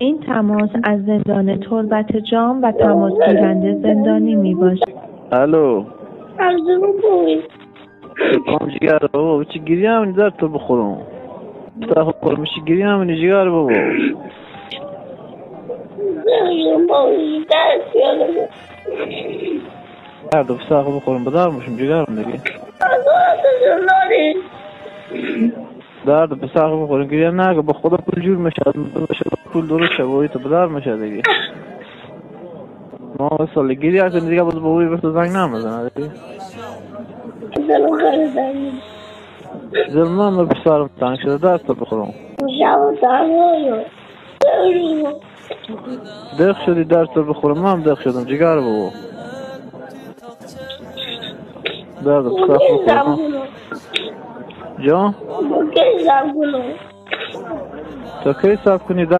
این تماس از زندان تربت جام و تماس گیرنده زندانی می باشد. الو عرضه بکنید کام جگر بابا چی گیری همونی در تو بخورم تا خورم میشه گیری همونی جگر بابا زنگیم بایی درست یادم درد و فساق بخورم بدار میشم جگرم دیگه عذاب زندانی درد و فساق بخورم گیری هم نگه با خدا پول جور میشه پول درست شد تو بدار میشه دیگه ما سال گیری ها کنی دیگه باز بابایی بخت زنگ نمیزنه دیگه زنو خریدنی زلمان رو بسارم تنگ شده درد تو بخورم شب تنهایی دق شدی درد تو بخورم من هم دق شدم جگر بابا درد و فساق بخورم جا؟ بکی زب کنم تا کی صبر کنی